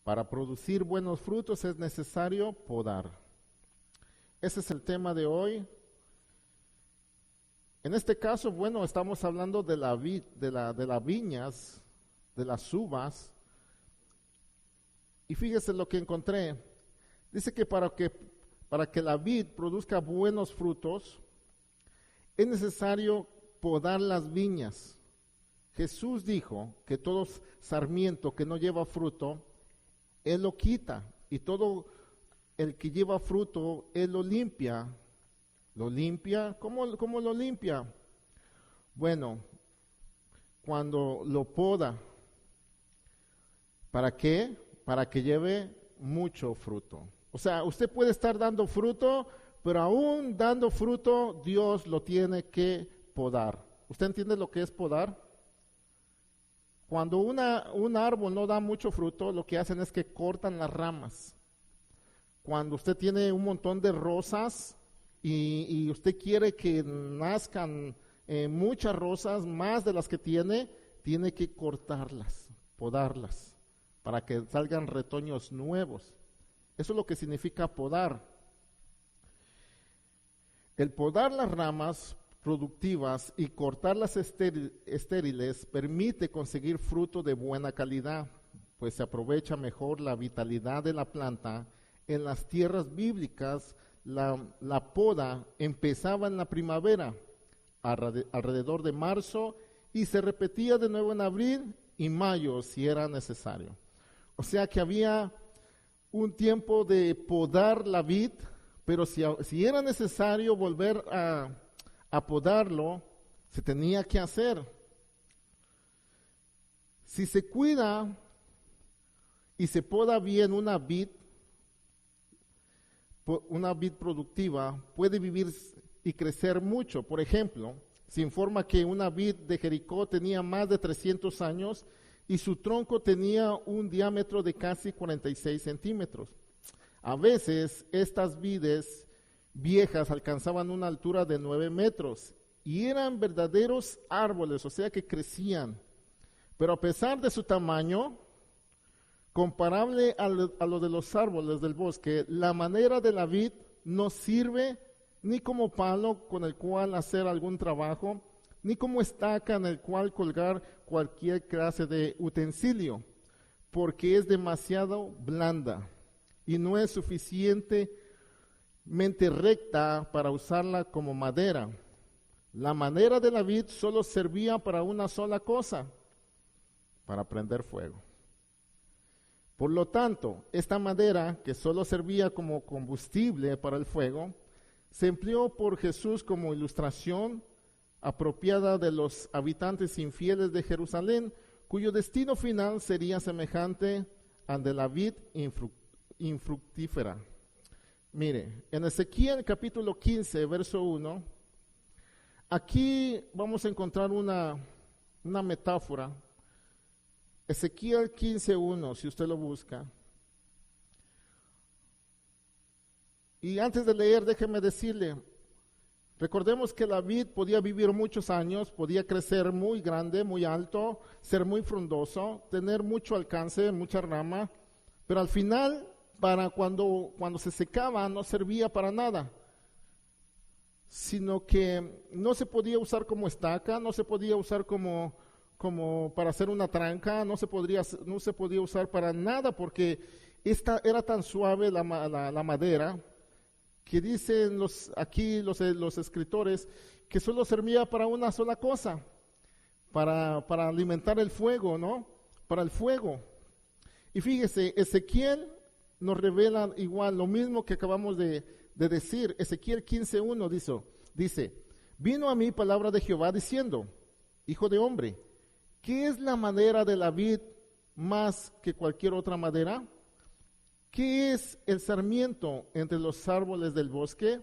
Para producir buenos frutos es necesario podar. Ese es el tema de hoy. En este caso, bueno, estamos hablando de la vid, de las viñas, de las uvas. Y fíjese lo que encontré. Dice que para que la vid produzca buenos frutos, es necesario podar las viñas. Jesús dijo que todo sarmiento que no lleva fruto, Él lo quita, y todo el que lleva fruto, Él lo limpia. ¿Lo limpia? ¿Cómo lo limpia? Bueno, cuando lo poda. ¿Para qué? Para que lleve mucho fruto. O sea, usted puede estar dando fruto, pero aún dando fruto, Dios lo tiene que podar. ¿Usted entiende lo que es podar? Cuando un árbol no da mucho fruto, lo que hacen es que cortan las ramas. Cuando usted tiene un montón de rosas y usted quiere que nazcan muchas rosas, más de las que tiene que cortarlas, podarlas, para que salgan retoños nuevos. Eso es lo que significa podar. El podar las ramas productivas y cortar las estériles permite conseguir fruto de buena calidad, pues se aprovecha mejor la vitalidad de la planta. En las tierras bíblicas, la poda empezaba en la primavera, alrededor de marzo, y se repetía de nuevo en abril y mayo si era necesario. O sea que había un tiempo de podar la vid, pero si era necesario volver a podarlo, se tenía que hacer. Si se cuida y se poda bien una vid productiva, puede vivir y crecer mucho. Por ejemplo, se informa que una vid de Jericó tenía más de 300 años y su tronco tenía un diámetro de casi 46 centímetros. A veces estas vides viejas alcanzaban una altura de 9 metros y eran verdaderos árboles, o sea que crecían. Pero a pesar de su tamaño, comparable a lo de los árboles del bosque, la madera de la vid no sirve ni como palo con el cual hacer algún trabajo, ni como estaca en el cual colgar cualquier clase de utensilio, porque es demasiado blanda y no es suficientemente recta para usarla como madera. La madera de la vid solo servía para una sola cosa, para prender fuego. Por lo tanto, esta madera, que solo servía como combustible para el fuego, se empleó por Jesús como ilustración apropiada de los habitantes infieles de Jerusalén, cuyo destino final sería semejante al de la vid infructífera. Mire, en Ezequiel capítulo 15, verso 1, aquí vamos a encontrar una metáfora. Ezequiel 15:1, si usted lo busca. Y antes de leer, déjeme decirle, recordemos que la vid podía vivir muchos años, podía crecer muy grande, muy alto, ser muy frondoso, tener mucho alcance, mucha rama, pero al final, para cuando se secaba, no servía para nada, sino que no se podía usar como estaca, no se podía usar como para hacer una tranca, no se podía usar para nada, porque esta era tan suave la madera, que dicen aquí los escritores que solo servía para una sola cosa, para alimentar el fuego, ¿no? Para el fuego. Y fíjese, Ezequiel nos revela igual lo mismo que acabamos de decir. Ezequiel 15:1 dice, vino a mí palabra de Jehová diciendo, hijo de hombre, ¿qué es la madera de la vid más que cualquier otra madera? ¿Qué es el sarmiento entre los árboles del bosque?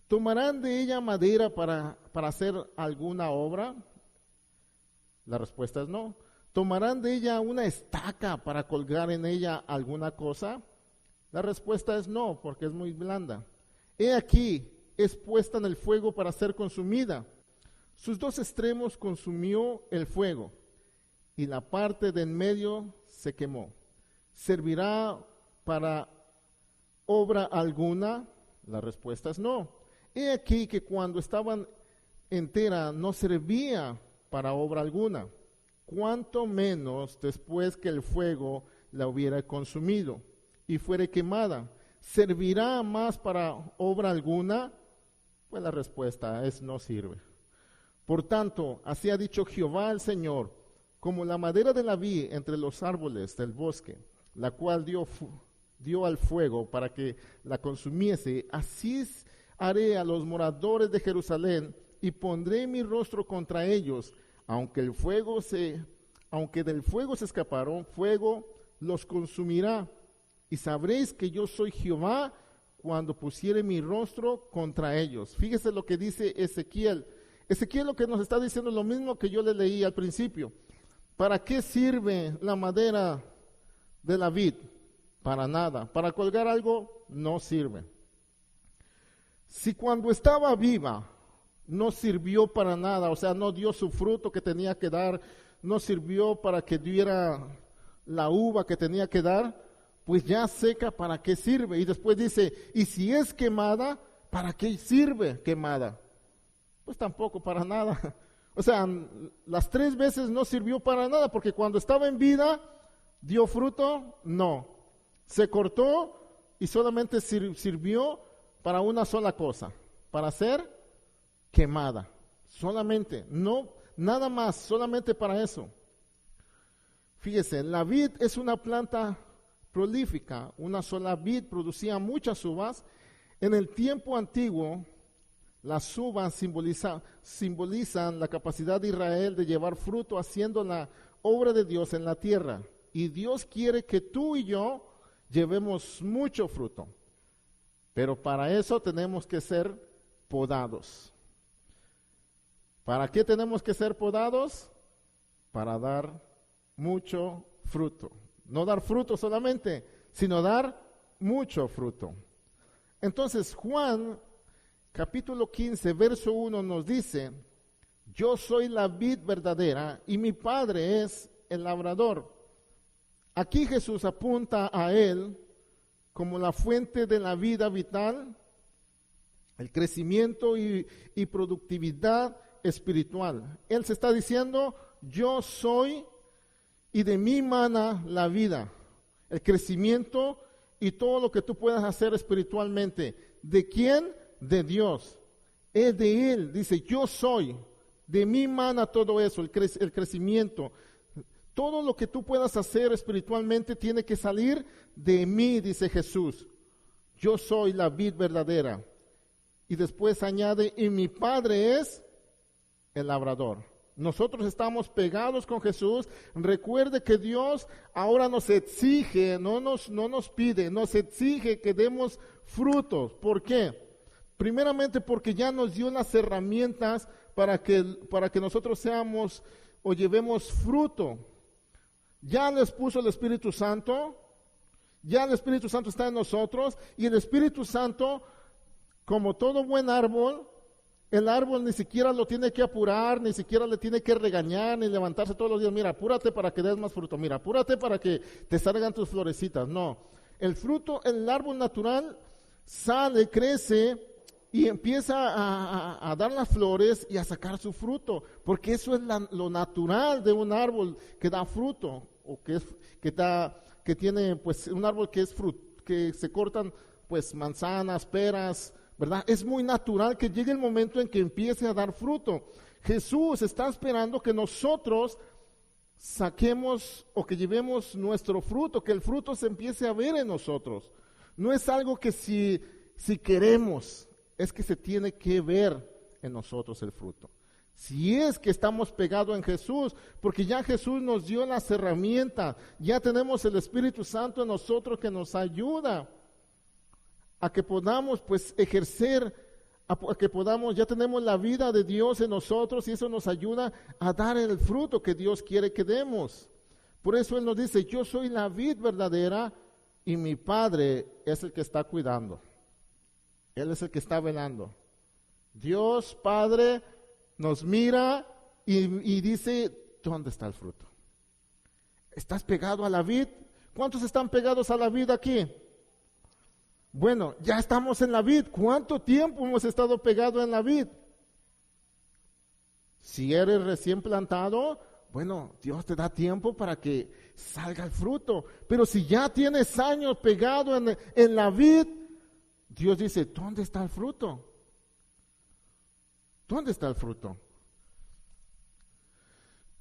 ¿Tomarán de ella madera para hacer alguna obra? La respuesta es no. ¿Tomarán de ella una estaca para colgar en ella alguna cosa? La respuesta es no, porque es muy blanda. He aquí, es puesta en el fuego para ser consumida. Sus dos extremos consumió el fuego, y la parte de en medio se quemó. ¿servirá para obra alguna? La respuesta es no. He aquí que cuando estaban entera no servía para obra alguna, cuanto menos después que el fuego la hubiera consumido y fuere quemada. ¿Servirá más para obra alguna? Pues la respuesta es no sirve. Por tanto, así ha dicho Jehová el Señor, como la madera de la vid entre los árboles del bosque, la cual dio al fuego para que la consumiese, así haré a los moradores de Jerusalén y pondré mi rostro contra ellos, aunque del fuego se escaparon, fuego los consumirá. Y sabréis que yo soy Jehová cuando pusiere mi rostro contra ellos. Fíjese lo que dice Ezequiel. Ezequiel lo que nos está diciendo es lo mismo que yo le leí al principio. ¿Para qué sirve la madera de la vid? Para nada. Para colgar algo, no sirve. Si cuando estaba viva no sirvió para nada, o sea, no dio su fruto que tenía que dar, no sirvió para que diera la uva que tenía que dar, pues ya seca, ¿para qué sirve? Y después dice, y si es quemada, ¿para qué sirve quemada? Pues tampoco para nada. O sea, las 3 veces no sirvió para nada, porque cuando estaba en vida, ¿dio fruto? No. Se cortó y solamente sirvió para una sola cosa, para ser quemada. Solamente, no, nada más, solamente para eso. Fíjese, la vid es una planta prolífica, una sola vid producía muchas uvas. En el tiempo antiguo, las uvas simbolizan la capacidad de Israel de llevar fruto haciendo la obra de Dios en la tierra. Y Dios quiere que tú y yo llevemos mucho fruto. Pero para eso tenemos que ser podados. ¿Para qué tenemos que ser podados? Para dar mucho fruto. No dar fruto solamente, sino dar mucho fruto. Entonces Juan, capítulo 15, verso 1 nos dice, yo soy la vid verdadera y mi Padre es el labrador. Aquí Jesús apunta a Él como la fuente de la vida vital, el crecimiento y productividad espiritual. Él se está diciendo, yo soy y de mí mana la vida, el crecimiento y todo lo que tú puedas hacer espiritualmente. ¿De quién? De Dios. Es de Él. Dice, yo soy. De mí mana todo eso, el crecimiento. Todo lo que tú puedas hacer espiritualmente tiene que salir de mí, dice Jesús. Yo soy la vid verdadera. Y después añade, y mi Padre es el labrador. Nosotros estamos pegados con Jesús. Recuerde que Dios ahora nos exige, no nos pide, nos exige que demos frutos. ¿Por qué? Primeramente porque ya nos dio las herramientas para que nosotros seamos o llevemos fruto. Ya les puso el Espíritu Santo, ya el Espíritu Santo está en nosotros y el Espíritu Santo, como todo buen árbol, el árbol ni siquiera lo tiene que apurar, ni siquiera le tiene que regañar, ni levantarse todos los días. Mira, apúrate para que des más fruto. Mira, apúrate para que te salgan tus florecitas. No, el fruto, el árbol natural sale, crece y empieza a dar las flores y a sacar su fruto, porque eso es lo natural de un árbol que da fruto, o que tiene pues un árbol que es que se cortan pues manzanas, peras, ¿verdad? Es muy natural que llegue el momento en que empiece a dar fruto. Jesús está esperando que nosotros saquemos o que llevemos nuestro fruto, que el fruto se empiece a ver en nosotros. No es algo que si queremos, es que se tiene que ver en nosotros el fruto. Si es que estamos pegados en Jesús, porque ya Jesús nos dio las herramientas, ya tenemos el Espíritu Santo en nosotros que nos ayuda a que podamos pues ejercer, a que podamos, ya tenemos la vida de Dios en nosotros y eso nos ayuda a dar el fruto que Dios quiere que demos. Por eso Él nos dice, yo soy la vid verdadera y mi Padre es el que está cuidando. Él es el que está velando. Dios Padre nos mira y dice, ¿dónde está el fruto? ¿Estás pegado a la vid? ¿Cuántos están pegados a la vid aquí? Bueno, ya estamos en la vid. ¿Cuánto tiempo hemos estado pegados en la vid? Si eres recién plantado, bueno, Dios te da tiempo para que salga el fruto. Pero si ya tienes años pegado en la vid, Dios dice, ¿dónde está el fruto? ¿Dónde está el fruto?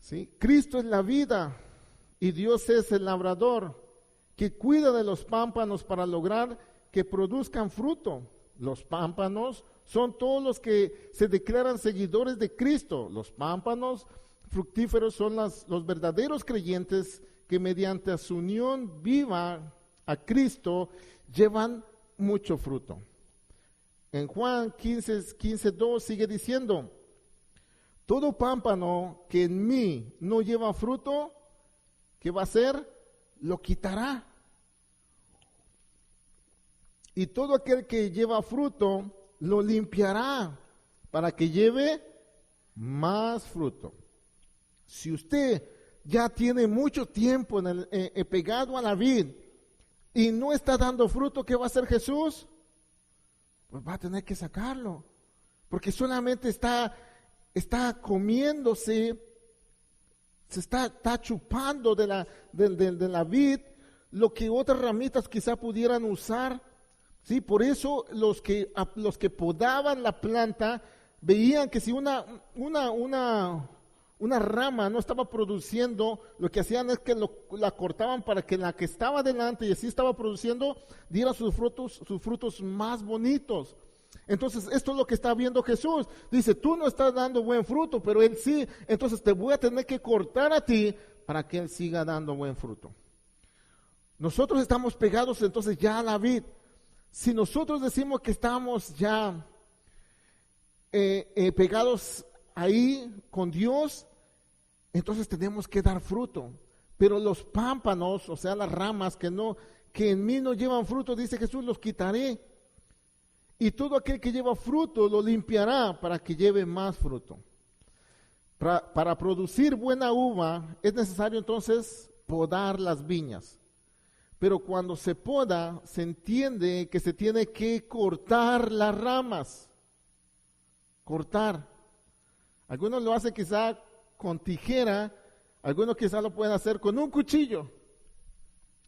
¿Sí? Cristo es la vida y Dios es el labrador que cuida de los pámpanos para lograr que produzcan fruto. Los pámpanos son todos los que se declaran seguidores de Cristo. Los pámpanos fructíferos son los verdaderos creyentes que mediante su unión viva a Cristo llevan mucho fruto. En Juan 15:2 sigue diciendo, todo pámpano que en mí no lleva fruto, ¿qué va a hacer? Lo quitará. Y todo aquel que lleva fruto, lo limpiará para que lleve más fruto. Si usted ya tiene mucho tiempo pegado a la vid y no está dando fruto, ¿qué va a hacer Jesús? Pues va a tener que sacarlo, porque solamente está comiéndose, se está chupando de la vid lo que otras ramitas quizá pudieran usar. Sí, por eso los que podaban la planta veían que si una rama no estaba produciendo, lo que hacían es que la cortaban para que la que estaba delante y así estaba produciendo diera sus frutos más bonitos. Entonces, esto es lo que está viendo Jesús. Dice, tú no estás dando buen fruto, pero él sí. Entonces te voy a tener que cortar a ti para que él siga dando buen fruto. Nosotros estamos pegados entonces ya a la vid. Si nosotros decimos que estamos ya pegados ahí con Dios, entonces tenemos que dar fruto. Pero los pámpanos, o sea, las ramas que en mí no llevan fruto, dice Jesús, los quitaré. Y todo aquel que lleva fruto lo limpiará para que lleve más fruto. Para producir buena uva es necesario entonces podar las viñas. Pero cuando se poda, se entiende que se tiene que cortar las ramas. Cortar. Algunos lo hacen quizá con tijera, algunos quizá lo pueden hacer con un cuchillo.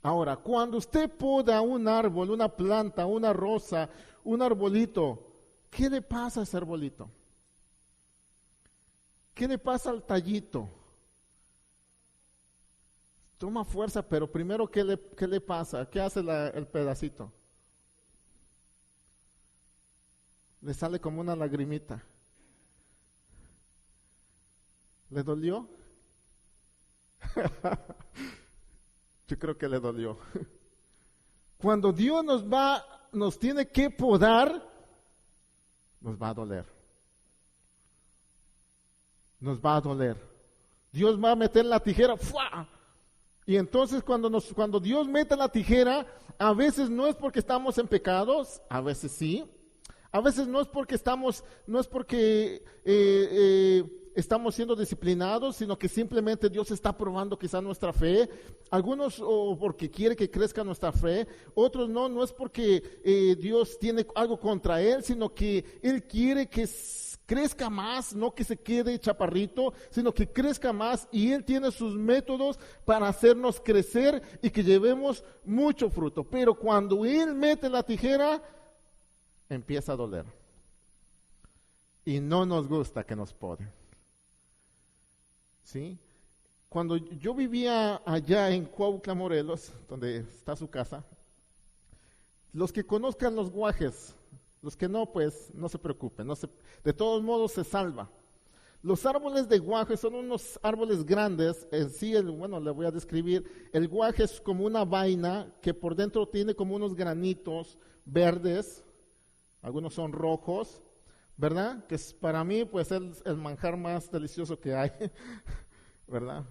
Ahora, cuando usted poda un árbol, una planta, una rosa, un arbolito, ¿qué le pasa a ese arbolito? ¿Qué le pasa al tallito? Toma fuerza, pero primero, ¿qué le pasa? ¿Qué hace el pedacito? Le sale como una lagrimita. ¿Le dolió? Yo creo que le dolió. Cuando Dios nos tiene que podar, nos va a doler. Nos va a doler. Dios va a meter la tijera, ¡fua! Y entonces cuando Dios mete la tijera, a veces no es porque estamos en pecados, a veces sí. A veces no es porque estamos siendo disciplinados, sino que simplemente Dios está probando quizá nuestra fe. Algunos porque quiere que crezca nuestra fe, otros no es porque Dios tiene algo contra él, sino que Él quiere que crezca más, no que se quede chaparrito, sino que crezca más, y Él tiene sus métodos para hacernos crecer y que llevemos mucho fruto. Pero cuando Él mete la tijera, empieza a doler. Y no nos gusta que nos poden. ¿Sí? Cuando yo vivía allá en Cuautla, Morelos, donde está su casa, los que conozcan los guajes, los que no, pues no se preocupen, de todos modos se salva. Los árboles de guaje son unos árboles grandes. En sí, le voy a describir. El guaje es como una vaina que por dentro tiene como unos granitos verdes, algunos son rojos, ¿verdad? Que para mí pues es el manjar más delicioso que hay, ¿verdad?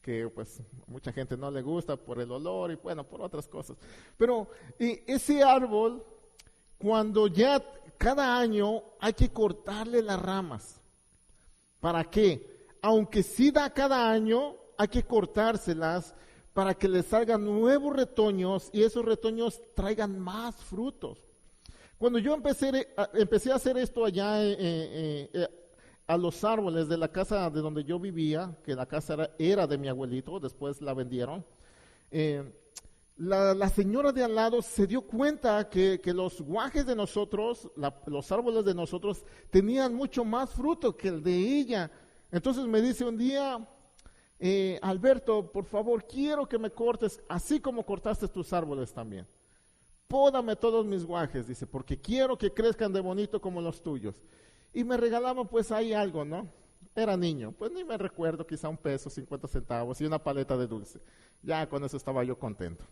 Que pues mucha gente no le gusta por el olor y bueno, por otras cosas. Pero ese árbol, cuando ya cada año hay que cortarle las ramas. ¿Para qué? Aunque sí da cada año, hay que cortárselas para que les salgan nuevos retoños y esos retoños traigan más frutos. Cuando yo empecé a hacer esto allá a los árboles de la casa de donde yo vivía, que la casa era de mi abuelito, después la vendieron, la señora de al lado se dio cuenta que los guajes de nosotros, los árboles de nosotros, tenían mucho más fruto que el de ella. Entonces me dice un día, Alberto, por favor, quiero que me cortes, así como cortaste tus árboles también. Pódame todos mis guajes, dice, porque quiero que crezcan de bonito como los tuyos. Y me regalaban pues ahí algo, ¿no? Era niño, pues ni me recuerdo, quizá $1, 50 centavos y una paleta de dulce. Ya con eso estaba yo contento.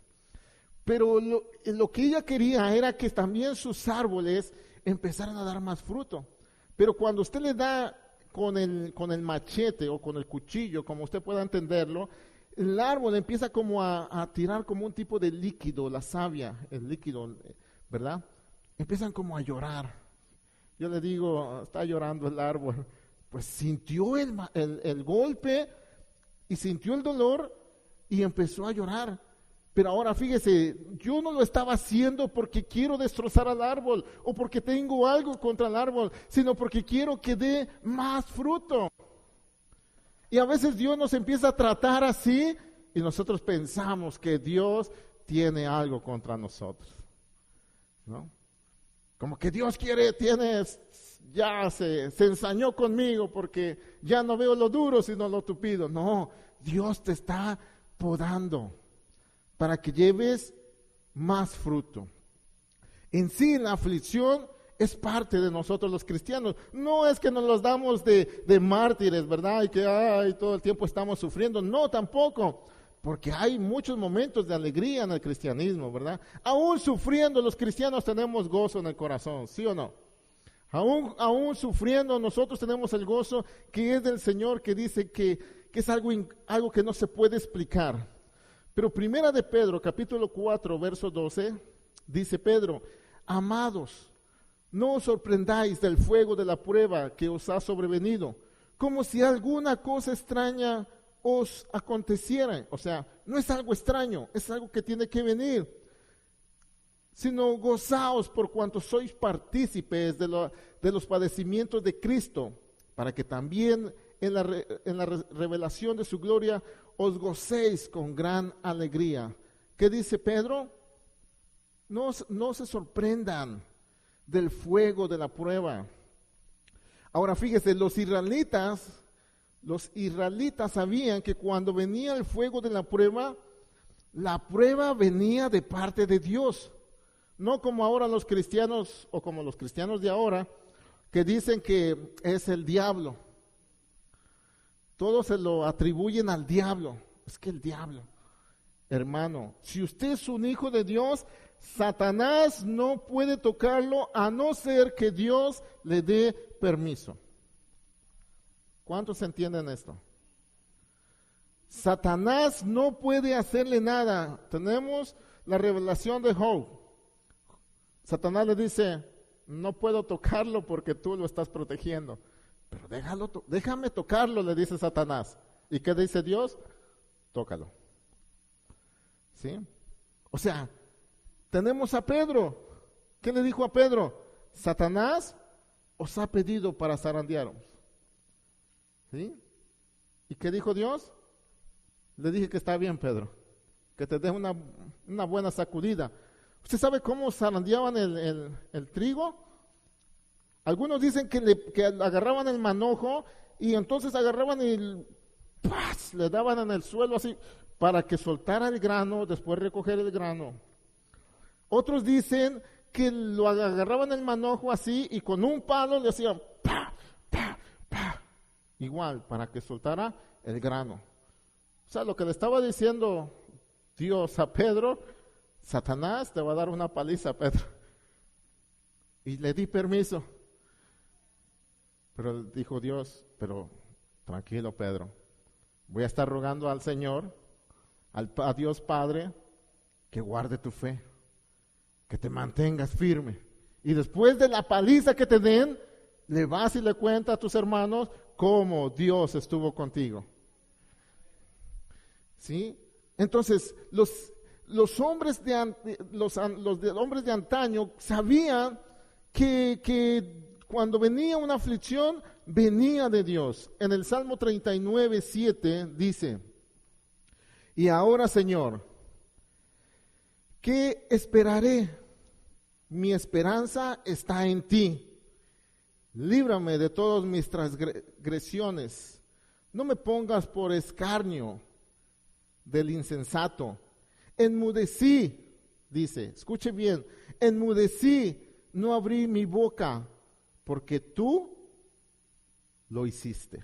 Pero lo que ella quería era que también sus árboles empezaran a dar más fruto. Pero cuando usted le da con el machete o con el cuchillo, como usted pueda entenderlo, el árbol empieza como a tirar como un tipo de líquido, la savia, el líquido, ¿verdad? Empiezan como a llorar. Yo le digo, está llorando el árbol. Pues sintió el golpe y sintió el dolor y empezó a llorar. Pero ahora fíjese, yo no lo estaba haciendo porque quiero destrozar al árbol o porque tengo algo contra el árbol, sino porque quiero que dé más fruto. Y a veces Dios nos empieza a tratar así y nosotros pensamos que Dios tiene algo contra nosotros, ¿no? Como que Dios ya se ensañó conmigo porque ya no veo lo duro sino lo tupido. No, Dios te está podando para que lleves más fruto. En sí, la aflicción es parte de nosotros los cristianos. No es que nos los damos de mártires, ¿verdad? Y que todo el tiempo estamos sufriendo. No, tampoco. Porque hay muchos momentos de alegría en el cristianismo, ¿verdad? Aún sufriendo, los cristianos tenemos gozo en el corazón, ¿sí o no? Aún sufriendo, nosotros tenemos el gozo que es del Señor, que dice que es algo que no se puede explicar. Pero primera de Pedro, capítulo 4, verso 12, dice Pedro, amados, no os sorprendáis del fuego de la prueba que os ha sobrevenido, como si alguna cosa extraña os aconteciera. O sea, no es algo extraño, es algo que tiene que venir, sino gozaos por cuanto sois partícipes de los padecimientos de Cristo, para que también en la revelación de su gloria os gocéis con gran alegría. ¿Qué dice Pedro? No se sorprendan del fuego de la prueba. Ahora fíjese, los israelitas sabían que cuando venía el fuego de la prueba venía de parte de Dios. No como ahora los cristianos, o como los cristianos de ahora, que dicen que es el diablo. Todos se lo atribuyen al diablo. Es que el diablo, hermano, si usted es un hijo de Dios, Satanás no puede tocarlo a no ser que Dios le dé permiso. ¿Cuántos entienden esto? Satanás no puede hacerle nada. Tenemos la revelación de Job. Satanás le dice, no puedo tocarlo porque tú lo estás protegiendo. Pero déjame tocarlo, le dice Satanás. ¿Y qué dice Dios? Tócalo. ¿Sí? O sea, tenemos a Pedro. ¿Qué le dijo a Pedro? Satanás os ha pedido para zarandearos. ¿Sí? ¿Y qué dijo Dios? Le dije que está bien, Pedro, que te dé una buena sacudida. ¿Usted sabe cómo zarandeaban el trigo? Algunos dicen que agarraban el manojo y entonces agarraban y ¡paz! Le daban en el suelo así para que soltara el grano, después recoger el grano. Otros dicen que lo agarraban el manojo así y con un palo le hacían ¡pa! ¡pa! ¡pa! Igual, para que soltara el grano. O sea, lo que le estaba diciendo Dios a Pedro, Satanás te va a dar una paliza, Pedro. Y le di permiso. Pero dijo Dios, pero tranquilo, Pedro. Voy a estar rogando al Señor, a Dios Padre, que guarde tu fe, que te mantengas firme. Y después de la paliza que te den, le vas y le cuentas a tus hermanos cómo Dios estuvo contigo. ¿Sí? Entonces, los hombres hombres de antaño sabían que cuando venía una aflicción, venía de Dios. En el Salmo 39:7 dice: y ahora, Señor, ¿qué esperaré? Mi esperanza está en ti. Líbrame de todas mis transgresiones. No me pongas por escarnio del insensato. Enmudecí, dice, escuche bien, enmudecí, no abrí mi boca, porque tú lo hiciste.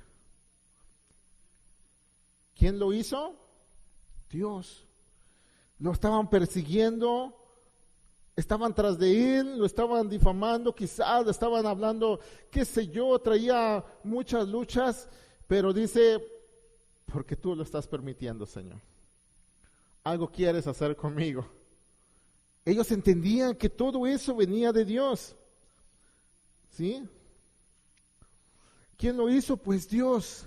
¿Quién lo hizo? Dios. Lo estaban persiguiendo, estaban tras de él, lo estaban difamando, quizás le estaban hablando, qué sé yo, traía muchas luchas, pero dice, porque tú lo estás permitiendo, Señor. Algo quieres hacer conmigo. Ellos entendían que todo eso venía de Dios. ¿Sí? ¿Quién lo hizo? Pues Dios.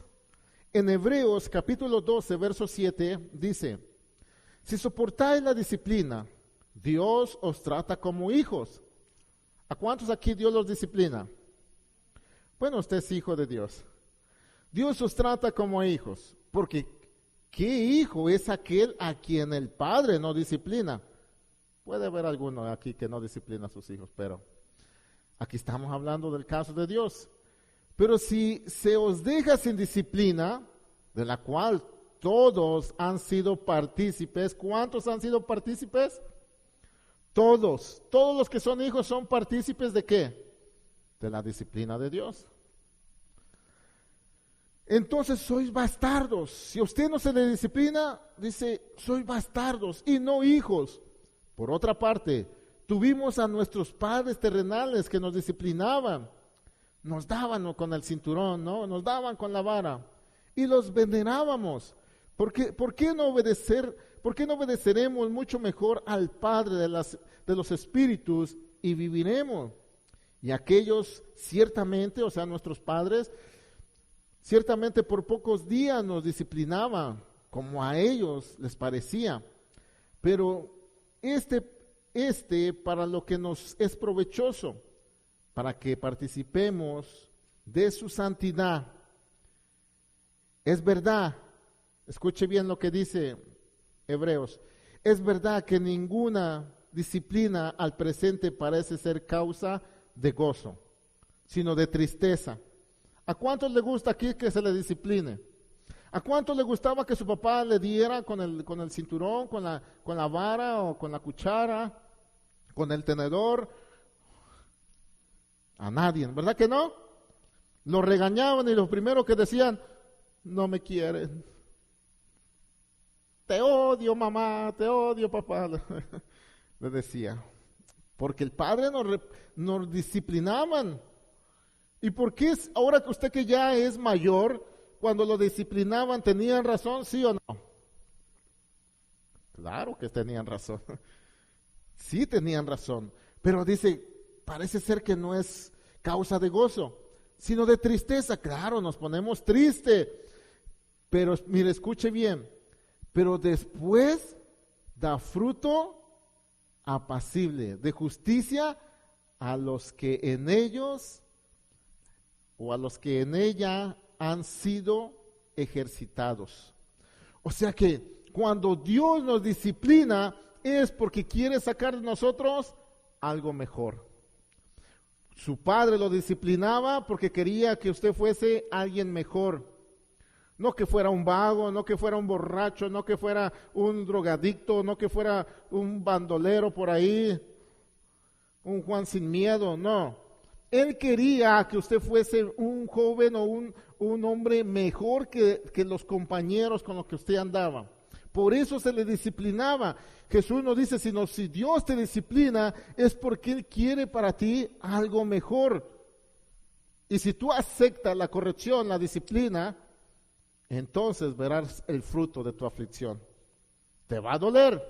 En Hebreos capítulo 12, verso 7, dice: si soportáis la disciplina, Dios os trata como hijos. ¿A cuántos aquí Dios los disciplina? Bueno, usted es hijo de Dios. Dios os trata como hijos, porque ¿qué hijo es aquel a quien el Padre no disciplina? Puede haber alguno aquí que no disciplina a sus hijos, pero aquí estamos hablando del caso de Dios. Pero si se os deja sin disciplina, de la cual todos han sido partícipes. ¿Cuántos han sido partícipes? Todos los que son hijos son partícipes ¿de qué? De la disciplina de Dios. Entonces sois bastardos. Si a usted no se le disciplina, dice, sois bastardos y no hijos. Por otra parte, tuvimos a nuestros padres terrenales que nos disciplinaban. Nos daban con el cinturón, ¿no? Nos daban con la vara y los venerábamos. ¿Por qué no obedeceremos mucho mejor al Padre de los espíritus y viviremos? Y aquellos ciertamente, o sea, nuestros padres, ciertamente por pocos días nos disciplinaban, como a ellos les parecía. Pero para lo que nos es provechoso, para que participemos de su santidad. Es verdad, escuche bien lo que dice Hebreos, es verdad que ninguna disciplina al presente parece ser causa de gozo, sino de tristeza. ¿A cuántos le gusta aquí que se le discipline? ¿A cuántos le gustaba que su papá le diera con el cinturón, con la vara o con la cuchara, con el tenedor? A nadie, ¿verdad que no? Lo regañaban y lo primero que decían, no me quieren. Te odio, mamá, te odio, papá. Le decía. Porque el padre nos disciplinaban. ¿Y por qué ahora que usted que ya es mayor, cuando lo disciplinaban, tenían razón, sí o no? Claro que tenían razón. Sí tenían razón. Pero dice, parece ser que no es causa de gozo, sino de tristeza. Claro, nos ponemos tristes. Pero mire, escuche bien. Pero después da fruto apacible de justicia a los que en ellos o a los que en ella han sido ejercitados. O sea que cuando Dios nos disciplina es porque quiere sacar de nosotros algo mejor. Su padre lo disciplinaba porque quería que usted fuese alguien mejor. No que fuera un vago, no que fuera un borracho, no que fuera un drogadicto, no que fuera un bandolero por ahí, un Juan sin miedo, no. Él quería que usted fuese un joven o un hombre mejor que los compañeros con los que usted andaba. Por eso se le disciplinaba. Jesús nos dice, sino si Dios te disciplina es porque Él quiere para ti algo mejor. Y si tú aceptas la corrección, la disciplina, entonces verás el fruto de tu aflicción. Te va a doler,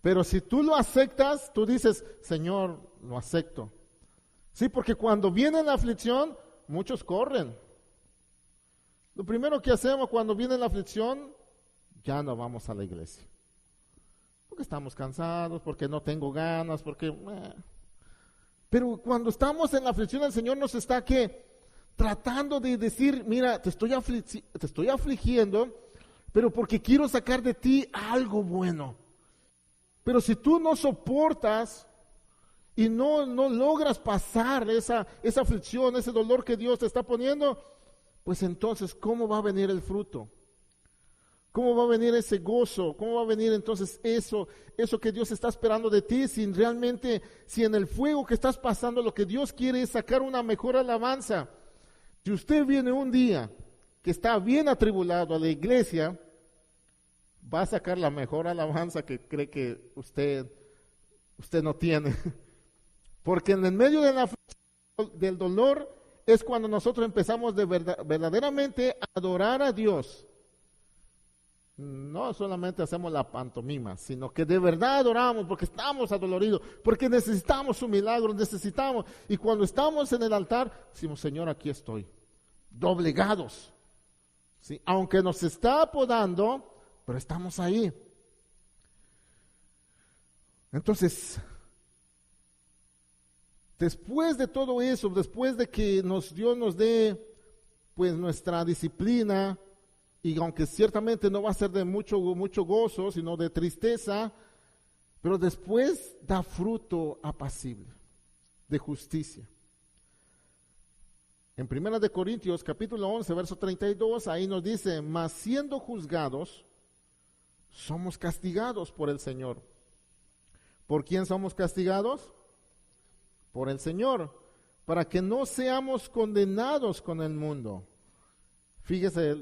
pero si tú lo aceptas, tú dices, Señor, lo acepto. Sí, porque cuando viene la aflicción, muchos corren. Lo primero que hacemos cuando viene la aflicción, ya no vamos a la iglesia. porque estamos cansados, porque no tengo ganas, porque... Pero cuando estamos en la aflicción, el Señor nos está tratando de decir, mira, te estoy afligiendo, pero porque quiero sacar de ti algo bueno. Pero si tú no soportas y no logras pasar esa aflicción, ese dolor que Dios te está poniendo, pues entonces, ¿cómo va a venir el fruto? ¿Cómo va a venir ese gozo? ¿Cómo va a venir entonces eso que Dios está esperando de ti? Si en el fuego que estás pasando, lo que Dios quiere es sacar una mejor alabanza. Si usted viene un día que está bien atribulado a la iglesia, va a sacar la mejor alabanza que cree que usted no tiene. Porque en el medio del dolor es cuando nosotros empezamos verdaderamente a adorar a Dios. No solamente hacemos la pantomima, sino que de verdad adoramos porque estamos adoloridos, porque necesitamos un milagro, y cuando estamos en el altar, decimos, Señor, aquí estoy, doblegados, ¿sí? Aunque nos está podando, pero estamos ahí. Entonces, después de todo eso, después de que Dios nos dé pues nuestra disciplina, y aunque ciertamente no va a ser de mucho gozo, sino de tristeza, pero después da fruto apacible, de justicia. En 1 Corintios capítulo 11, verso 32, ahí nos dice, mas siendo juzgados, somos castigados por el Señor. ¿Por quién somos castigados? Por el Señor, para que no seamos condenados con el mundo. Fíjese,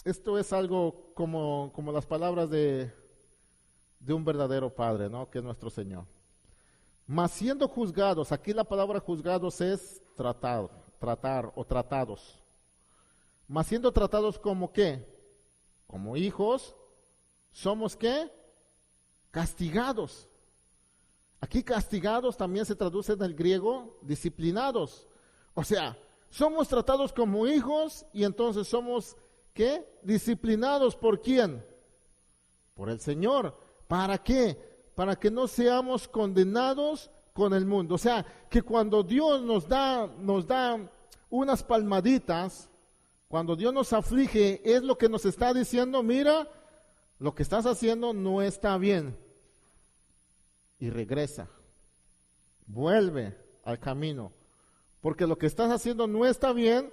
esto es algo como las palabras de un verdadero Padre, ¿no? Que es nuestro Señor. Mas siendo juzgados, aquí la palabra juzgados es tratar o tratados. Mas siendo tratados como ¿qué? Como hijos, somos ¿qué? Castigados. Aquí castigados también se traduce en el griego disciplinados. O sea, somos tratados como hijos y entonces somos ¿qué? Disciplinados. ¿Por quién? Por el Señor. ¿Para qué? Para que no seamos condenados con el mundo. O sea, que cuando Dios nos da unas palmaditas, cuando Dios nos aflige, es lo que nos está diciendo, mira, lo que estás haciendo no está bien. Y regresa. Vuelve al camino. Porque lo que estás haciendo no está bien.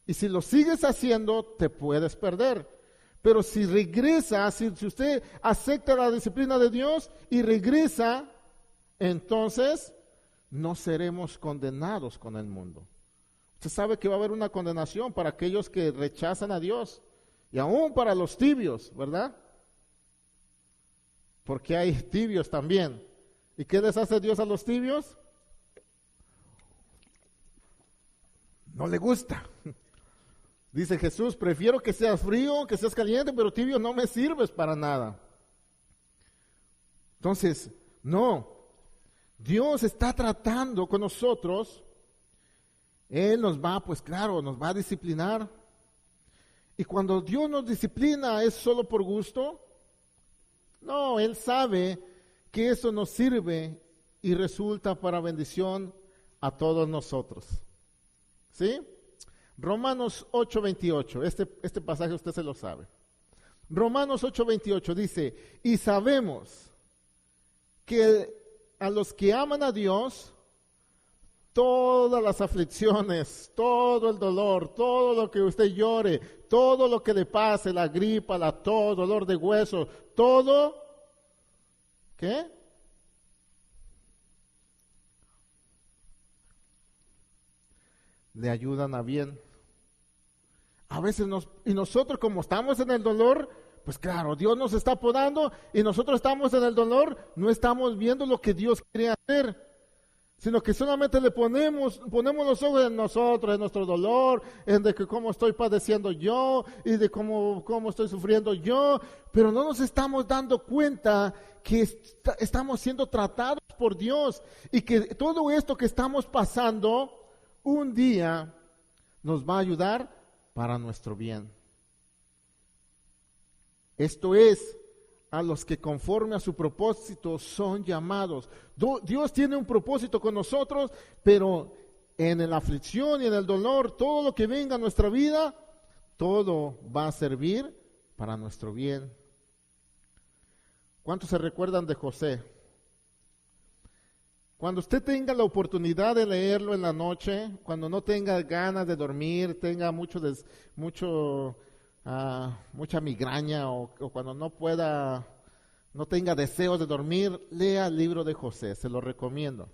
Y si lo sigues haciendo, te puedes perder. Pero si regresa, si usted acepta la disciplina de Dios y regresa, entonces no seremos condenados con el mundo. Usted sabe que va a haber una condenación para aquellos que rechazan a Dios. Y aún para los tibios, ¿verdad? Porque hay tibios también. ¿Y qué les hace Dios a los tibios? No le gusta. Dice Jesús, prefiero que seas frío, que seas caliente, pero tibio no me sirves para nada. Entonces, no. Dios está tratando con nosotros. Él nos va, pues claro, nos va a disciplinar. Y cuando Dios nos disciplina, ¿es solo por gusto? No, Él sabe que eso nos sirve y resulta para bendición a todos nosotros. ¿Sí? Romanos 8:28, este pasaje usted se lo sabe. Romanos 8:28 dice, y sabemos que a los que aman a Dios, todas las aflicciones, todo el dolor, todo lo que usted llore, todo lo que le pase, la gripa, la tos, dolor de hueso, todo, ¿qué? Le ayudan a bien. A veces y nosotros como estamos en el dolor, pues claro, Dios nos está podando y nosotros estamos en el dolor, no estamos viendo lo que Dios quiere hacer, sino que solamente le ponemos los ojos en nosotros, en nuestro dolor, en de que cómo estoy padeciendo yo y de cómo estoy sufriendo yo, pero no nos estamos dando cuenta que estamos siendo tratados por Dios y que todo esto que estamos pasando un día nos va a ayudar para nuestro bien. Esto es, a los que conforme a su propósito son llamados. Dios tiene un propósito con nosotros, pero en la aflicción y en el dolor, todo lo que venga a nuestra vida, todo va a servir para nuestro bien. ¿Cuántos se recuerdan de José? Cuando usted tenga la oportunidad de leerlo en la noche, cuando no tenga ganas de dormir, tenga mucha migraña o cuando no tenga deseos de dormir, lea el libro de José, se lo recomiendo.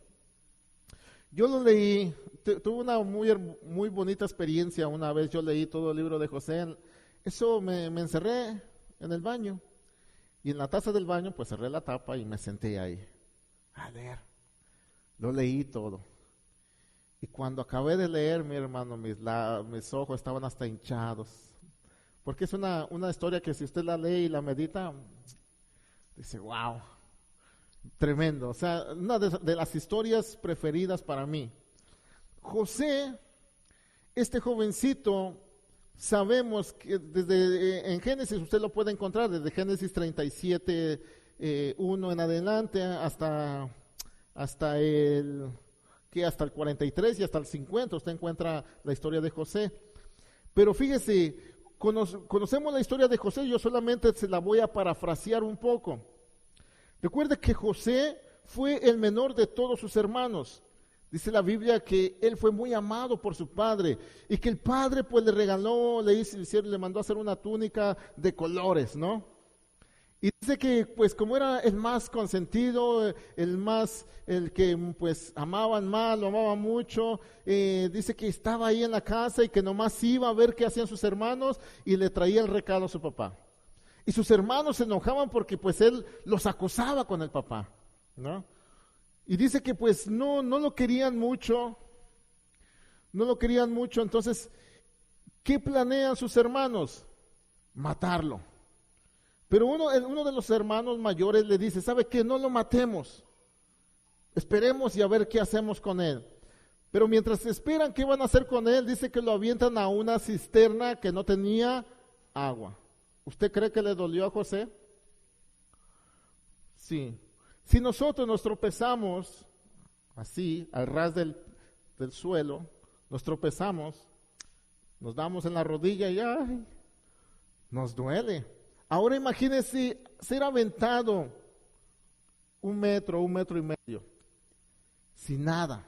Yo lo leí, tuve una muy bonita experiencia una vez, yo leí todo el libro de José. Eso me encerré en el baño y en la taza del baño pues cerré la tapa y me senté ahí a leer. Lo leí todo. Y cuando acabé de leer, mi hermano, mis ojos estaban hasta hinchados. Porque es una historia que si usted la lee y la medita, dice, wow, tremendo. O sea, una de las historias preferidas para mí. José, este jovencito, sabemos que en Génesis, usted lo puede encontrar, desde Génesis 37, 1 en adelante, hasta el 43 y hasta el 50, usted encuentra la historia de José. Pero fíjese, conocemos la historia de José, yo solamente se la voy a parafrasear un poco. Recuerde que José fue el menor de todos sus hermanos. Dice la Biblia que él fue muy amado por su padre y que el padre pues le regaló, le mandó a hacer una túnica de colores, ¿no? Y dice que pues como era el más consentido, el que pues amaban más, lo amaban mucho, dice que estaba ahí en la casa y que nomás iba a ver qué hacían sus hermanos y le traía el recado a su papá. Y sus hermanos se enojaban porque pues él los acosaba con el papá, ¿no? Y dice que pues no lo querían mucho, entonces, ¿qué planean sus hermanos? Matarlo. Pero uno de los hermanos mayores le dice, ¿sabe qué? No lo matemos. Esperemos y a ver qué hacemos con él. Pero mientras esperan qué van a hacer con él, dice que lo avientan a una cisterna que no tenía agua. ¿Usted cree que le dolió a José? Sí. Si nosotros nos tropezamos así, al ras del suelo, nos tropezamos, nos damos en la rodilla y ¡ay! Nos duele. Ahora imagínese ser aventado 1 metro, 1 metro y medio, sin nada.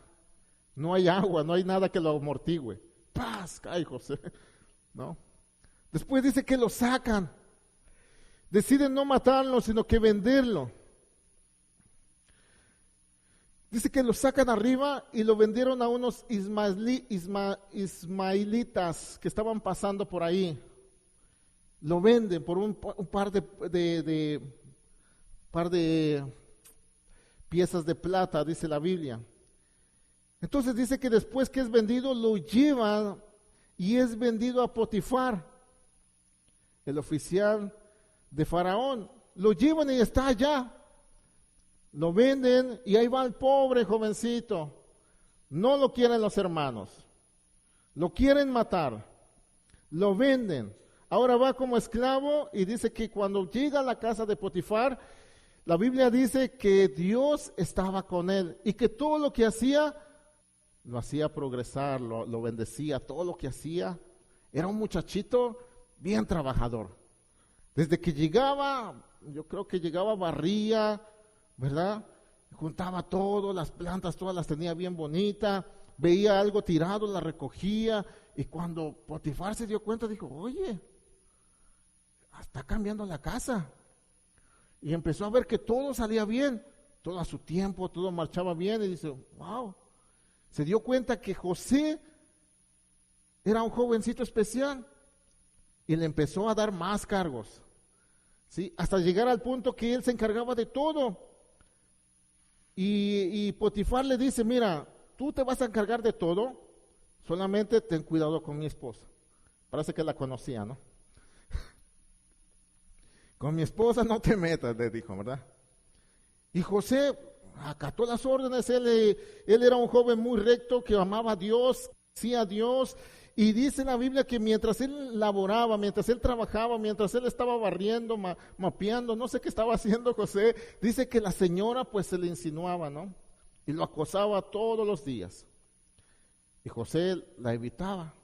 No hay agua, no hay nada que lo amortigüe. ¡Paz! Cae José, ¿no? Después dice que lo sacan. Deciden no matarlo, sino que venderlo. Dice que lo sacan arriba y lo vendieron a unos ismaelitas que estaban pasando por ahí. Lo venden por un par de piezas de plata, dice la Biblia. Entonces dice que después que es vendido, lo llevan y es vendido a Potifar, el oficial de Faraón. Lo llevan y está allá. Lo venden y ahí va el pobre jovencito. No lo quieren los hermanos. Lo quieren matar. Lo venden. Ahora va como esclavo y dice que cuando llega a la casa de Potifar, la Biblia dice que Dios estaba con él y que todo lo que hacía, lo hacía progresar, lo bendecía, todo lo que hacía. Era un muchachito bien trabajador. Desde que llegaba, yo creo que llegaba, barría, ¿verdad? Juntaba todo, las plantas todas las tenía bien bonitas, veía algo tirado, la recogía, y cuando Potifar se dio cuenta, dijo, oye, está cambiando la casa. Y empezó a ver que todo salía bien, todo a su tiempo, todo marchaba bien, y dice, wow. Se dio cuenta que José era un jovencito especial, y le empezó a dar más cargos, ¿sí? Hasta llegar al punto que él se encargaba de todo. Y Potifar le dice, mira, tú te vas a encargar de todo, solamente ten cuidado con mi esposa. Parece que la conocía, ¿no? Con mi esposa no te metas, le dijo, ¿verdad? Y José acató las órdenes, él era un joven muy recto que amaba a Dios, sí a Dios, Y dice la Biblia que mientras él laboraba, mientras él trabajaba, mientras él estaba barriendo, mapeando, no sé qué estaba haciendo José, dice que la señora pues se le insinuaba, ¿no? Y lo acosaba todos los días. Y José la evitaba.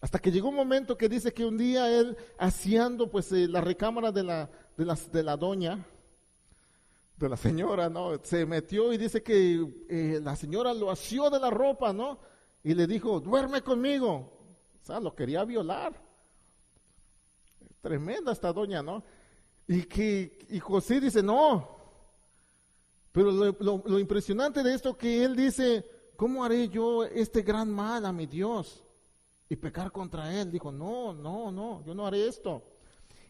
Hasta que llegó un momento que dice que un día él, haciendo pues la recámara de la doña, de la señora, ¿no? Se metió y dice que la señora lo asió de la ropa, ¿no? Y le dijo, duerme conmigo. O sea, lo quería violar. Tremenda esta doña, ¿no? Y José dice, no. Pero lo impresionante de esto que él dice, ¿cómo haré yo este gran mal a mi Dios? Y pecar contra él. Dijo, no, yo no haré esto.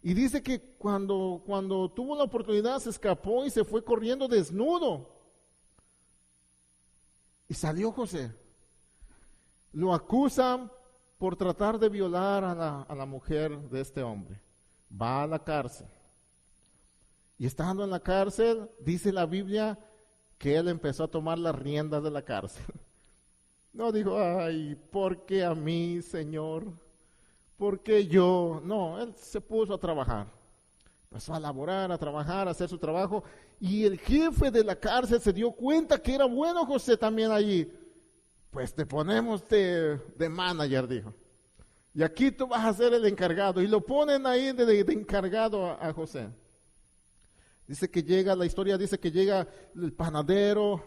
Y dice que cuando tuvo la oportunidad se escapó y se fue corriendo desnudo. Y salió José. Lo acusan por tratar de violar a la mujer de este hombre. Va a la cárcel. Y estando en la cárcel, dice la Biblia que él empezó a tomar las riendas de la cárcel. No dijo, ay, ¿por qué a mí, Señor? ¿Por qué yo? No, él se puso a trabajar. Empezó a laborar, a trabajar, a hacer su trabajo. Y el jefe de la cárcel se dio cuenta que era bueno José también allí. Pues te ponemos de manager, dijo. Y aquí tú vas a ser el encargado. Y lo ponen ahí de encargado a José. Dice que llega, la historia dice que llega el panadero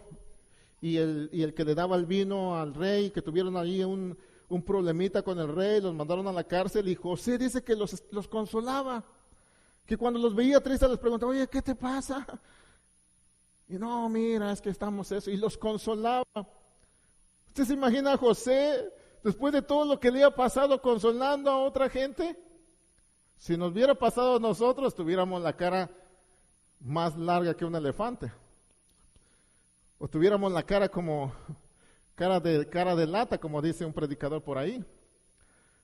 y el que le daba el vino al rey, que tuvieron ahí un problemita con el rey, los mandaron a la cárcel y José dice que los consolaba. Que cuando los veía tristes les preguntaba, oye, ¿qué te pasa? Y no, mira, es que estamos eso. Y los consolaba. ¿Usted se imagina a José, después de todo lo que le ha pasado, consolando a otra gente? Si nos hubiera pasado a nosotros, tuviéramos la cara más larga que un elefante. O tuviéramos la cara como cara de lata, como dice un predicador por ahí.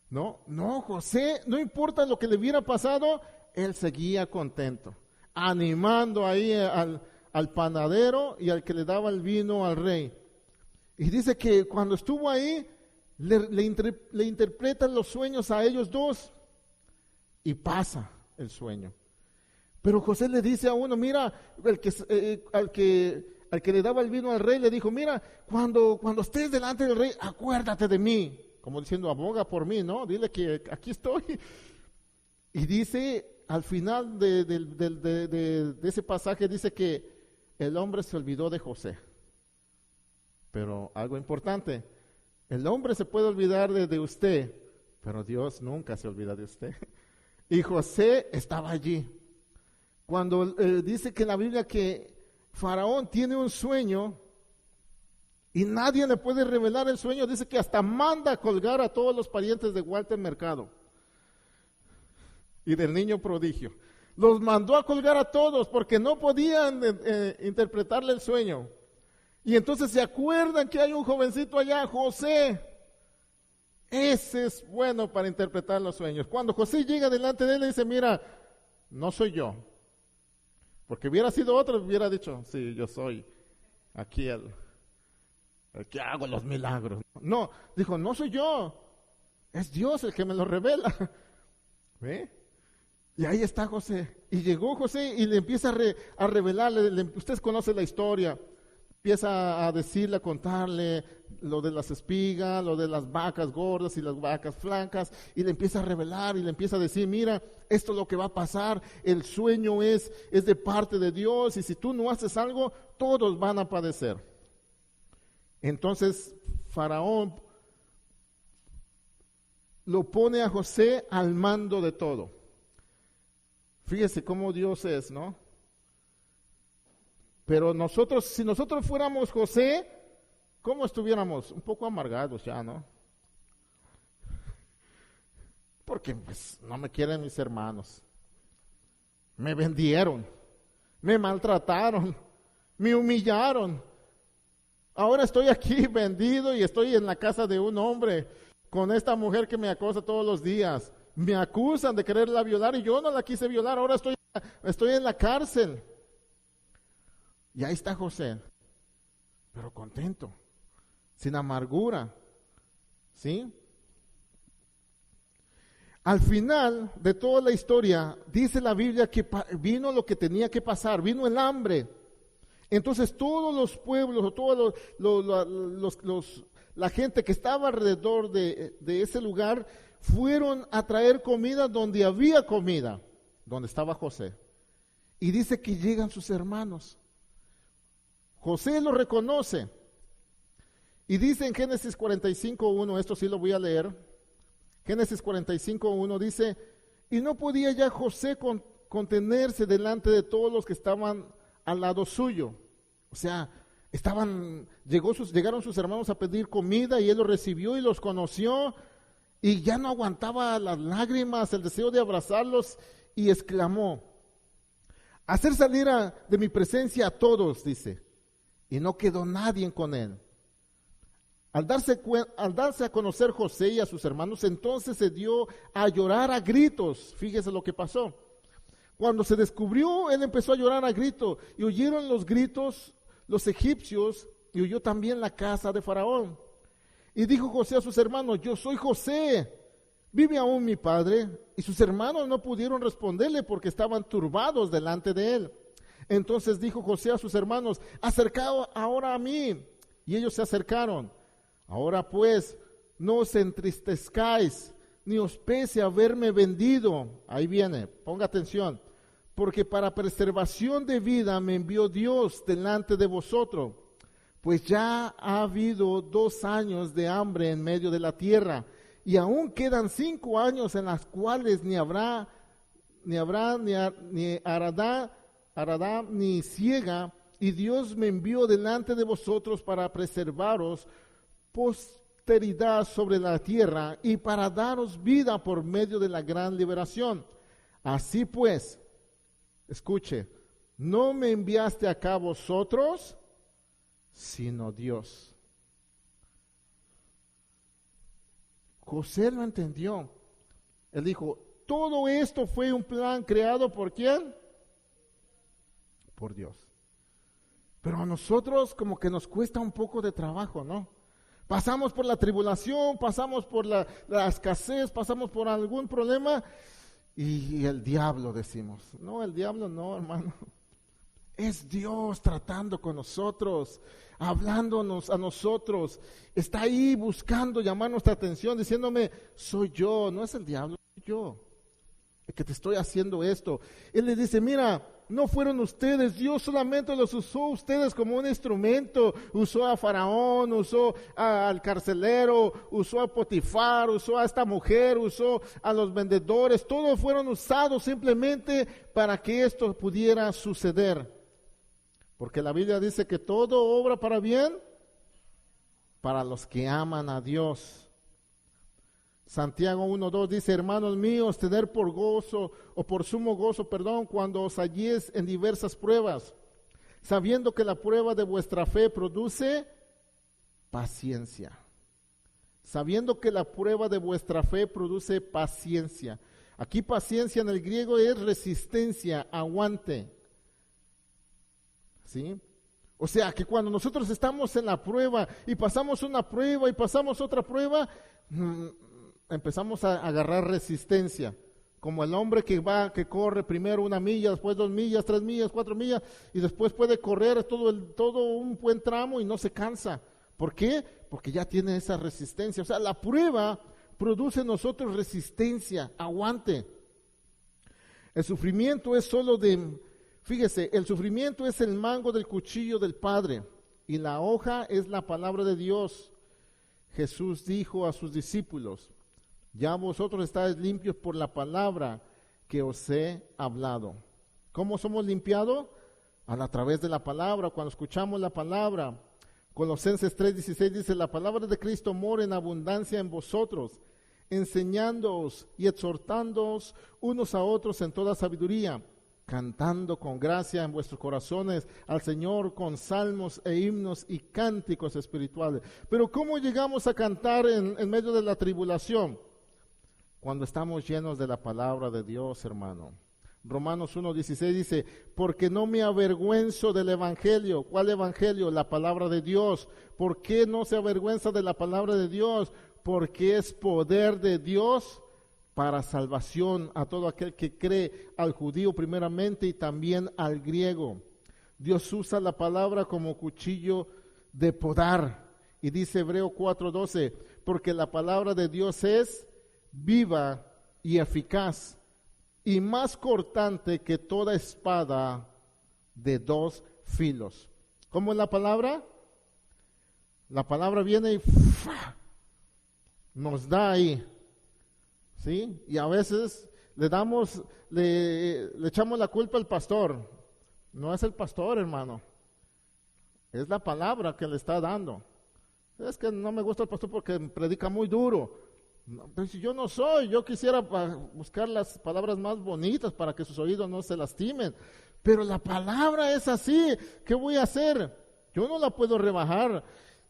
No, José, no importa lo que le hubiera pasado, él seguía contento, animando ahí al panadero y al que le daba el vino al rey. Y dice que cuando estuvo ahí, le interpretan los sueños a ellos dos y pasa el sueño. Pero José le dice a uno, mira, al que le daba el vino al rey, le dijo, mira, cuando estés delante del rey, acuérdate de mí. Como diciendo, aboga por mí, ¿no? Dile que aquí estoy. Y dice, al final de ese pasaje, dice que el hombre se olvidó de José. Pero algo importante, el hombre se puede olvidar de usted, pero Dios nunca se olvida de usted. Y José estaba allí. Cuando dice que en la Biblia que Faraón tiene un sueño y nadie le puede revelar el sueño, dice que hasta manda a colgar a todos los parientes de Walter Mercado y del niño prodigio. Los mandó a colgar a todos porque no podían interpretarle el sueño. Y entonces se acuerdan que hay un jovencito allá, José. Ese es bueno para interpretar los sueños. Cuando José llega delante de él, le dice, mira, no soy yo. Porque hubiera sido otro, hubiera dicho, sí, yo soy aquí el que hago los milagros. No, dijo, no soy yo, es Dios el que me lo revela. ¿Ve? Y ahí está José. Y llegó José y le empieza a revelarle, ustedes conocen la historia. Empieza a decirle, a contarle lo de las espigas, lo de las vacas gordas y las vacas flacas, y le empieza a revelar y le empieza a decir, mira, esto es lo que va a pasar, el sueño es de parte de Dios, y si tú no haces algo, todos van a padecer. Entonces, Faraón lo pone a José al mando de todo. Fíjese cómo Dios es, ¿no? Pero si nosotros fuéramos José, ¿cómo estuviéramos? Un poco amargados ya, ¿no? Porque pues no me quieren mis hermanos. Me vendieron, me maltrataron, me humillaron. Ahora estoy aquí vendido y estoy en la casa de un hombre con esta mujer que me acosa todos los días. Me acusan de quererla violar y yo no la quise violar. Ahora estoy en la cárcel. Y ahí está José, pero contento, sin amargura, ¿sí? Al final de toda la historia, dice la Biblia que vino lo que tenía que pasar, vino el hambre. Entonces todos los pueblos, o todos la gente que estaba alrededor de ese lugar, fueron a traer comida donde había comida, donde estaba José. Y dice que llegan sus hermanos. José lo reconoce. Y dice en Génesis 45:1, esto sí lo voy a leer. Génesis 45:1 dice, y no podía ya José contenerse delante de todos los que estaban al lado suyo. O sea, llegaron sus hermanos a pedir comida y él los recibió y los conoció y ya no aguantaba las lágrimas, el deseo de abrazarlos y exclamó, hacer salir de mi presencia a todos, dice, y no quedó nadie con él. Al darse a conocer José y a sus hermanos, entonces se dio a llorar a gritos. Fíjese lo que pasó. Cuando se descubrió, él empezó a llorar a gritos, y oyeron los gritos los egipcios, y oyó también la casa de Faraón. Y dijo José a sus hermanos, yo soy José, ¿vive aún mi padre? Y sus hermanos no pudieron responderle porque estaban turbados delante de él. Entonces dijo José a sus hermanos, acercaos ahora a mí. Y ellos se acercaron. Ahora pues, no os entristezcáis, ni os pese haberme vendido. Ahí viene, ponga atención. Porque para preservación de vida me envió Dios delante de vosotros. Pues ya ha habido 2 años de hambre en medio de la tierra, y aún quedan 5 años en las cuales ni arada, ni siega, y Dios me envió delante de vosotros para preservaros posteridad sobre la tierra y para daros vida por medio de la gran liberación. Así pues, escuche, no me enviaste acá vosotros, sino Dios. José lo entendió. Él dijo, todo esto fue un plan creado ¿por quién? Por Dios. Pero a nosotros como que nos cuesta un poco de trabajo, ¿no? Pasamos por la tribulación, pasamos por la escasez, pasamos por algún problema y el diablo decimos. No, el diablo no, hermano. Es Dios tratando con nosotros, hablándonos a nosotros. Está ahí buscando llamar nuestra atención, diciéndome, soy yo, no es el diablo, soy yo el que te estoy haciendo esto. Él le dice, mira, no fueron ustedes, Dios solamente los usó a ustedes como un instrumento. Usó a Faraón, usó al carcelero, usó a Potifar, usó a esta mujer, usó a los vendedores. Todos fueron usados simplemente para que esto pudiera suceder. Porque la Biblia dice que todo obra para bien para los que aman a Dios. Santiago 1:2 dice, hermanos míos, tener por gozo, o por sumo gozo, cuando os halléis en diversas pruebas, sabiendo que la prueba de vuestra fe produce paciencia. Sabiendo que la prueba de vuestra fe produce paciencia. Aquí paciencia en el griego es resistencia, aguante. ¿Sí? O sea, que cuando nosotros estamos en la prueba y pasamos una prueba y pasamos otra prueba, empezamos a agarrar resistencia, como el hombre que corre primero 1 milla, después 2 millas, 3 millas, 4 millas, y después puede correr todo un buen tramo y no se cansa. ¿Por qué? Porque ya tiene esa resistencia. O sea, la prueba produce en nosotros resistencia, aguante. El sufrimiento es fíjese, el sufrimiento es el mango del cuchillo del Padre, y la hoja es la palabra de Dios. Jesús dijo a sus discípulos, ya vosotros estáis limpios por la palabra que os he hablado. ¿Cómo somos limpiados? A través de la palabra, cuando escuchamos la palabra. Colosenses 3:16 dice, la palabra de Cristo mora en abundancia en vosotros, enseñándoos y exhortándoos unos a otros en toda sabiduría, cantando con gracia en vuestros corazones al Señor con salmos e himnos y cánticos espirituales. Pero ¿cómo llegamos a cantar en medio de la tribulación? Cuando estamos llenos de la palabra de Dios, hermano. Romanos 1:16 dice, porque no me avergüenzo del evangelio. ¿Cuál evangelio? La palabra de Dios. ¿Por qué no se avergüenza de la palabra de Dios? Porque es poder de Dios para salvación a todo aquel que cree, al judío primeramente y también al griego. Dios usa la palabra como cuchillo de podar. Y dice Hebreo 4:12, porque la palabra de Dios es viva y eficaz y más cortante que toda espada de dos filos. ¿Cómo es la palabra? La palabra viene y nos da ahí, ¿sí? Y a veces le echamos la culpa al pastor. No es el pastor, hermano. Es la palabra que le está dando. Es que no me gusta el pastor porque predica muy duro. No, pero si yo no soy, yo quisiera buscar las palabras más bonitas para que sus oídos no se lastimen. Pero la palabra es así. ¿Qué voy a hacer? Yo no la puedo rebajar.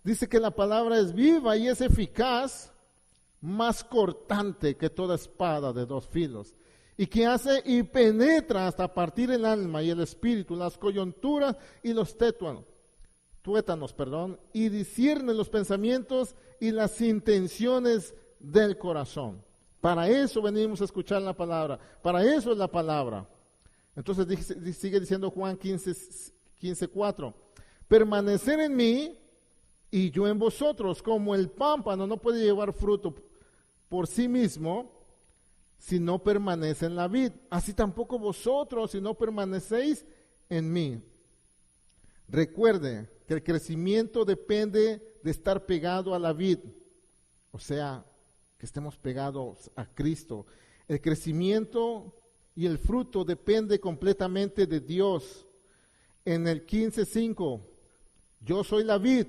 Dice que la palabra es viva y es eficaz, más cortante que toda espada de dos filos. Y que hace y penetra hasta partir el alma y el espíritu, las coyunturas y los tuétanos, y discierne los pensamientos y las intenciones del corazón. Para eso venimos a escuchar la palabra, para eso es la palabra. Entonces sigue diciendo Juan 15:4, permanecer en mí y yo en vosotros, como el pámpano no puede llevar fruto por sí mismo si no permanece en la vid, así tampoco vosotros si no permanecéis en mí. Recuerde que el crecimiento depende de estar pegado a la vid, o sea, que estemos pegados a Cristo. El crecimiento y el fruto depende completamente de Dios. En el 15:5, yo soy la vid,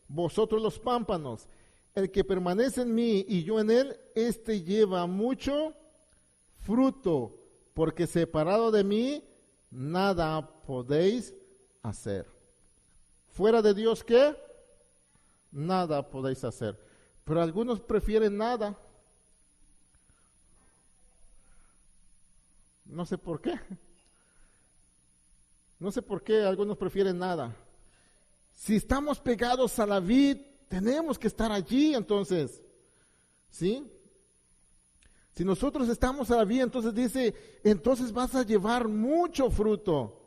vosotros los pámpanos. El que permanece en mí y yo en él, este lleva mucho fruto, porque separado de mí, nada podéis hacer. Fuera de Dios, ¿qué? Nada podéis hacer. Pero algunos prefieren nada. No sé por qué. No sé por qué algunos prefieren nada. Si estamos pegados a la vid, tenemos que estar allí, entonces. ¿Sí? Si nosotros estamos a la vid, entonces dice, entonces vas a llevar mucho fruto.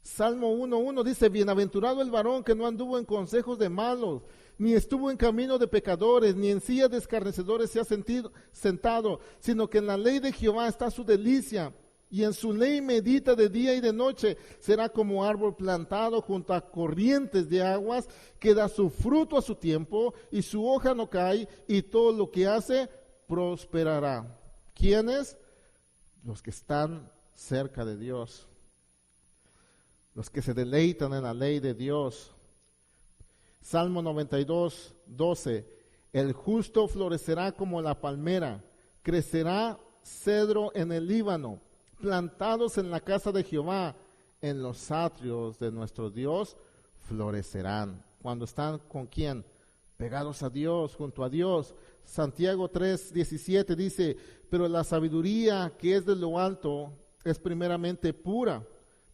Salmo 1:1 dice, bienaventurado el varón que no anduvo en consejos de malos, ni estuvo en camino de pecadores, ni en silla de escarnecedores se ha sentado, sino que en la ley de Jehová está su delicia, y en su ley medita de día y de noche. Será como árbol plantado junto a corrientes de aguas, que da su fruto a su tiempo, y su hoja no cae, y todo lo que hace prosperará. ¿Quiénes? Los que están cerca de Dios. Los que se deleitan en la ley de Dios. Salmo 92:12. El justo florecerá como la palmera, crecerá cedro en el Líbano, plantados en la casa de Jehová, en los atrios de nuestro Dios, florecerán. Cuando están ¿con quién? Pegados a Dios, junto a Dios. Santiago 3:17 dice, pero la sabiduría que es de lo alto es primeramente pura,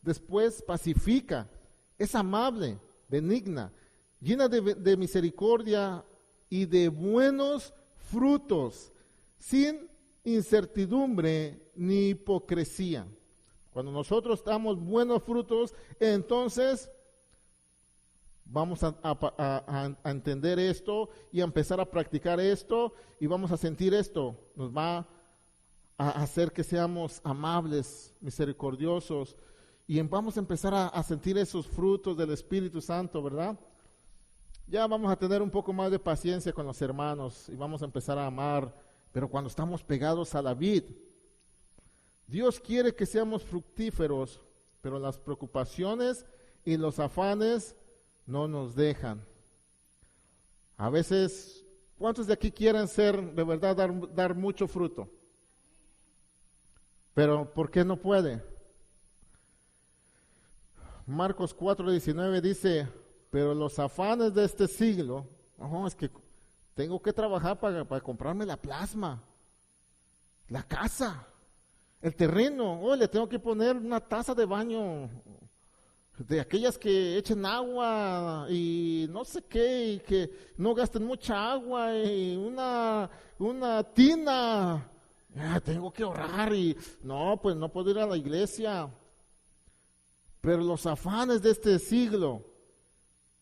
después pacifica, es amable, benigna, llena de misericordia y de buenos frutos, sin incertidumbre ni hipocresía. Cuando nosotros damos buenos frutos, entonces vamos a entender esto y a empezar a practicar esto, y vamos a sentir esto. Nos va a hacer que seamos amables, misericordiosos, y vamos a empezar a sentir esos frutos del Espíritu Santo, ¿verdad? Ya vamos a tener un poco más de paciencia con los hermanos y vamos a empezar a amar, pero cuando estamos pegados a la vid, Dios quiere que seamos fructíferos, pero las preocupaciones y los afanes no nos dejan. A veces, ¿cuántos de aquí quieren ser, de verdad, dar mucho fruto? Pero ¿por qué no puede? Marcos 4:19 dice, pero los afanes de este siglo, es que tengo que trabajar para comprarme la plasma, la casa, el terreno, le tengo que poner una taza de baño, de aquellas que echen agua y no sé qué, y que no gasten mucha agua, y una tina Tengo que ahorrar y no, pues no puedo ir a la iglesia. Pero los afanes de este siglo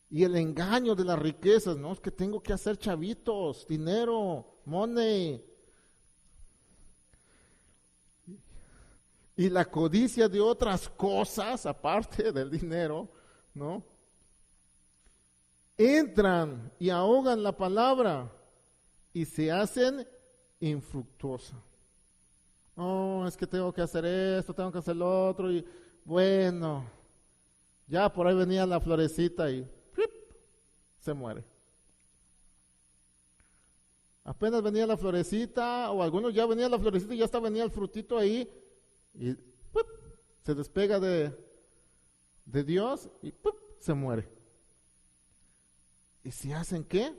y el engaño de las riquezas, no, es que tengo que hacer chavitos, dinero, money. Y la codicia de otras cosas, aparte del dinero, ¿no? Entran y ahogan la palabra y se hacen infructuosa. No, es que tengo que hacer esto, tengo que hacer lo otro, y bueno, ya por ahí venía la florecita y ¡plip!, se muere. Apenas venía la florecita, o algunos ya venía la florecita y ya hasta venía el frutito ahí, y ¡plip!, se despega de Dios y ¡plip!, se muere. ¿Y si hacen qué?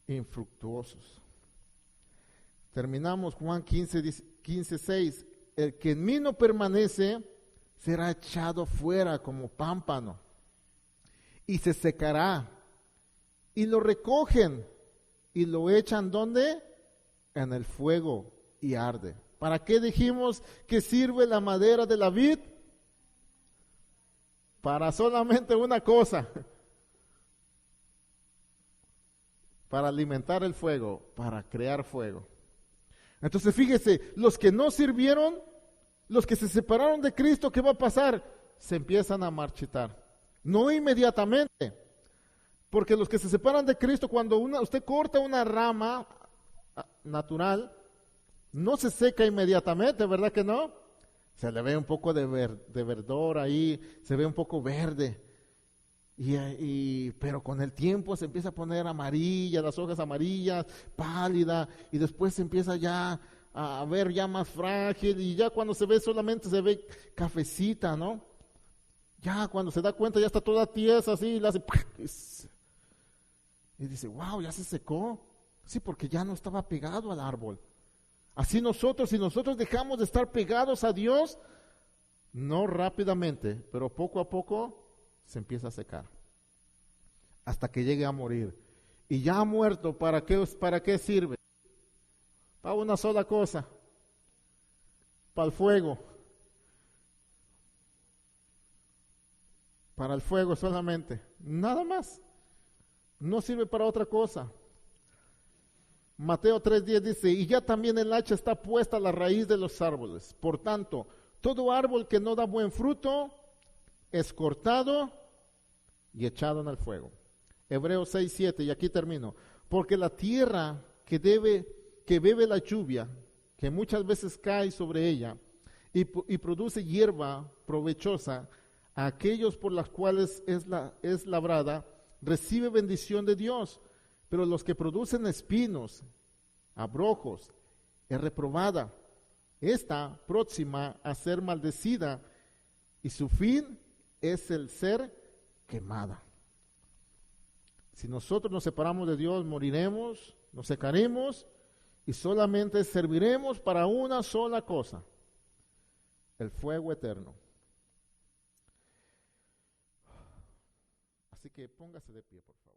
Infructuosos. Terminamos Juan 15:6. El que en mí no permanece será echado fuera como pámpano y se secará. Y lo recogen y lo echan ¿dónde? En el fuego y arde. ¿Para qué dijimos que sirve la madera de la vid? Para solamente una cosa. Para alimentar el fuego, para crear fuego. Entonces fíjese, los que no sirvieron, los que se separaron de Cristo, ¿qué va a pasar? Se empiezan a marchitar. No inmediatamente, porque los que se separan de Cristo, cuando usted corta una rama natural, no se seca inmediatamente, ¿verdad que no? Se le ve un poco de verdor ahí, se ve un poco verde. Pero con el tiempo se empieza a poner amarilla, las hojas amarillas, pálida, y después se empieza ya a ver ya más frágil, y ya cuando se ve solamente se ve cafecita, ¿no? Ya cuando se da cuenta ya está toda tiesa así, y la hace, y dice, wow, ya se secó. Sí, porque ya no estaba pegado al árbol. Así nosotros, si nosotros dejamos de estar pegados a Dios, no rápidamente, pero poco a poco se empieza a secar hasta que llegue a morir. Y ya muerto, ¿para qué sirve? Para una sola cosa, para el fuego. Para el fuego solamente, nada más. No sirve para otra cosa. Mateo 3:10 dice, y ya también el hacha está puesta a la raíz de los árboles. Por tanto, todo árbol que no da buen fruto es cortado y echado en el fuego. Hebreos 6:7, y aquí termino. Porque la tierra que bebe la lluvia, que muchas veces cae sobre ella, y produce hierba provechosa, a aquellos por las cuales es labrada, recibe bendición de Dios. Pero los que producen espinos, abrojos, es reprobada. Está próxima a ser maldecida, y su fin es el ser quemada. Si nosotros nos separamos de Dios, moriremos, nos secaremos y solamente serviremos para una sola cosa, el fuego eterno. Así que póngase de pie, por favor.